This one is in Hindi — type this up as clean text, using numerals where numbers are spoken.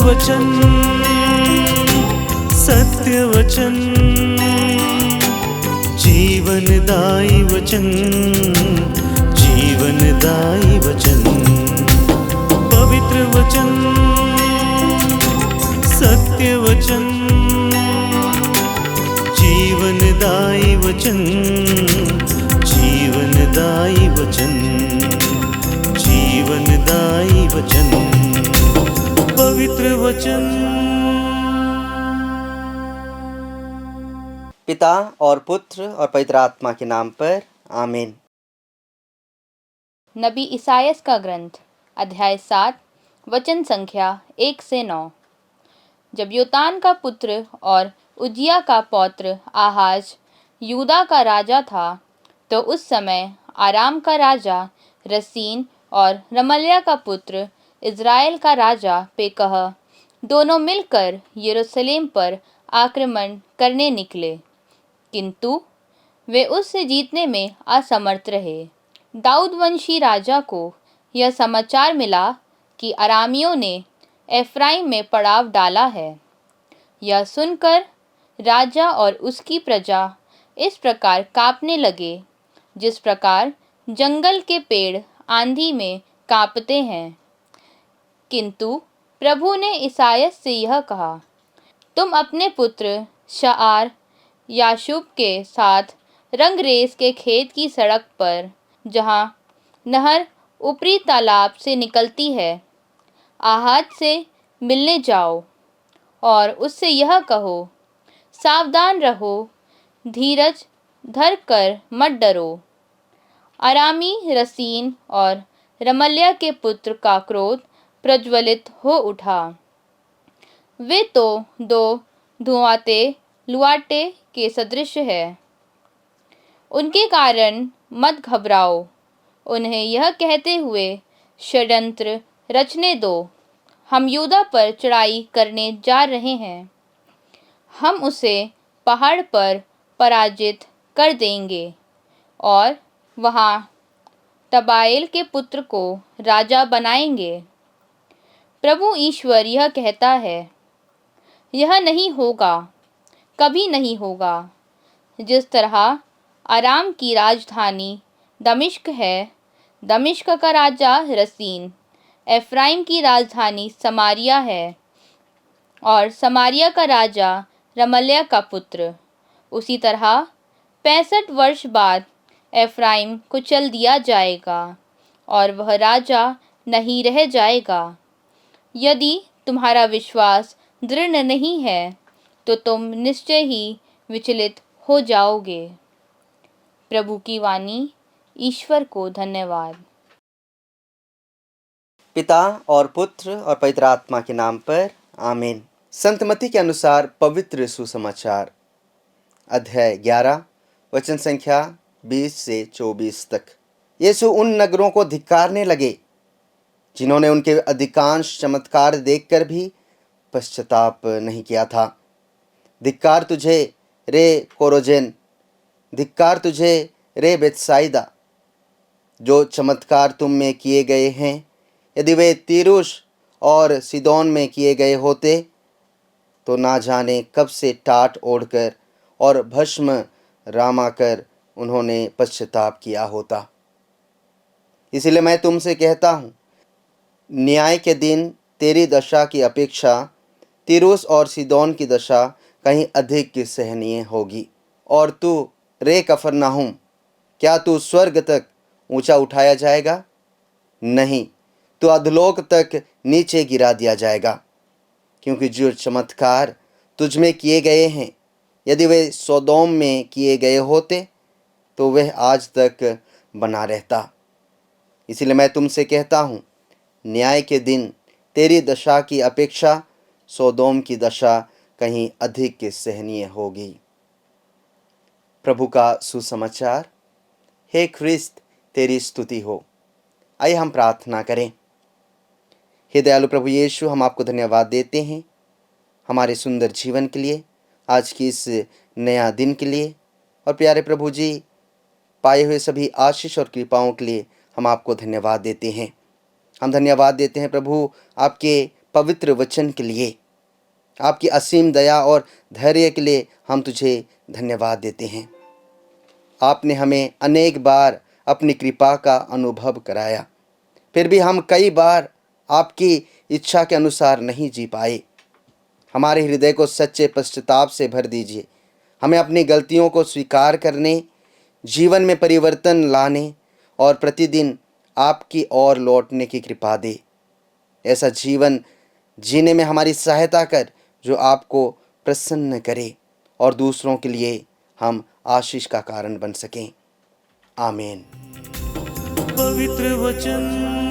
वचन, सत्य वचन, जीवनदायी वचन, जीवनदायी वचन। पवित्र वचन, सत्य वचन, जीवनदायी वचन, जीवनदायी वचन, जीवनदायी वचन, पवित्र वचन। पिता और पुत्र और पवित्र आत्मा के नाम पर आमीन। नबी इसायास का ग्रंथ अध्याय 7 वचन संख्या 1 से 9। जब योतान का पुत्र और उजिया का पौत्र आहाज यूदा का राजा था, तो उस समय आराम का राजा रसीन और रमल्याह का पुत्र इज़राइल का राजा पेकह दोनों मिलकर यरूशलेम पर आक्रमण करने निकले, किंतु वे उससे जीतने में असमर्थ रहे। दाऊद वंशी राजा को यह समाचार मिला कि अरामियों ने एफ्राइम में पड़ाव डाला है। यह सुनकर राजा और उसकी प्रजा इस प्रकार कांपने लगे, जिस प्रकार जंगल के पेड़ आंधी में कांपते हैं। किंतु प्रभु ने इसायास से यह कहा, तुम अपने पुत्र शाआर याशूब के साथ रंगरेस के खेत की सड़क पर, जहाँ नहर ऊपरी तालाब से निकलती है, आहाज से मिलने जाओ और उससे यह कहो, सावधान रहो, धीरज धर कर मत डरो। अरामी रसीन और रमल्याह के पुत्र का क्रोध प्रज्वलित हो उठा। वे तो दो धुआंते लुआटे के सदृश है। उनके कारण मत घबराओ, उन्हें यह कहते हुए षड्यंत्र रचने दो, हम यूदा पर चढ़ाई करने जा रहे हैं, हम उसे पहाड़ पर पराजित कर देंगे और वहाँ तबाएल के पुत्र को राजा बनाएंगे। प्रभु ईश्वर यह कहता है, यह नहीं होगा, कभी नहीं होगा। जिस तरह आराम की राजधानी दमिश्क है, दमिश्क का राजा रसीन, एफ्राइम की राजधानी समारिया है और समारिया का राजा रमल्याह का पुत्र, उसी तरह 65 वर्ष बाद एफ्राइम कुचल दिया जाएगा और वह राजा नहीं रह जाएगा। यदि तुम्हारा विश्वास दृढ़ नहीं है, तो तुम निश्चय ही विचलित हो जाओगे। प्रभु की वाणी। ईश्वर को धन्यवाद। पिता और पुत्र और पवित्र आत्मा के नाम पर आमीन। संत मत्ती के अनुसार पवित्र सुसमाचार अध्याय 11 वचन संख्या 20 से 24 तक। यीशु उन नगरों को धिक्कारने लगे जिन्होंने उनके अधिकांश चमत्कार देखकर भी पश्चाताप नहीं किया था। धिक्कार तुझे रे कोरोजेन, धिक्कार तुझे रे बेतसाइदा, जो चमत्कार तुम में किए गए हैं, यदि वे तीरुस और सीदोन में किए गए होते, तो ना जाने कब से टाट ओढ़कर और भस्म रामाकर उन्होंने पश्चाताप किया होता। इसलिए मैं तुमसे कहता हूँ, न्याय के दिन तेरी दशा की अपेक्षा तीरुस और सीदोन की दशा कहीं अधिक सहनीय होगी। और तू रे कफरनहूम, क्या तू स्वर्ग तक ऊंचा उठाया जाएगा? नहीं, तू अधोलोक तक नीचे गिरा दिया जाएगा। क्योंकि जो चमत्कार तुझ में किए गए हैं, यदि वे सोदोम में किए गए होते, तो वह आज तक बना रहता। इसलिए मैं तुमसे कहता हूँ, न्याय के दिन तेरी दशा की अपेक्षा सोदोम की दशा कहीं अधिक सहनीय होगी। प्रभु का सुसमाचार। हे ख्रिस्त, तेरी स्तुति हो। आइए हम प्रार्थना करें। हे दयालु प्रभु यीशु, हम आपको धन्यवाद देते हैं हमारे सुंदर जीवन के लिए, आज की इस नया दिन के लिए, और प्यारे प्रभु जी, पाए हुए सभी आशीष और कृपाओं के लिए हम आपको धन्यवाद देते हैं। हम धन्यवाद देते हैं प्रभु आपके पवित्र वचन के लिए, आपकी असीम दया और धैर्य के लिए हम तुझे धन्यवाद देते हैं। आपने हमें अनेक बार अपनी कृपा का अनुभव कराया, फिर भी हम कई बार आपकी इच्छा के अनुसार नहीं जी पाए। हमारे हृदय को सच्चे पश्चाताप से भर दीजिए। हमें अपनी गलतियों को स्वीकार करने, जीवन में परिवर्तन लाने और प्रतिदिन आपकी ओर लौटने की कृपा दे। ऐसा जीवन जीने में हमारी सहायता कर जो आपको प्रसन्न करे और दूसरों के लिए हम आशीष का कारण बन सकें। आमीन। पवित्र वचन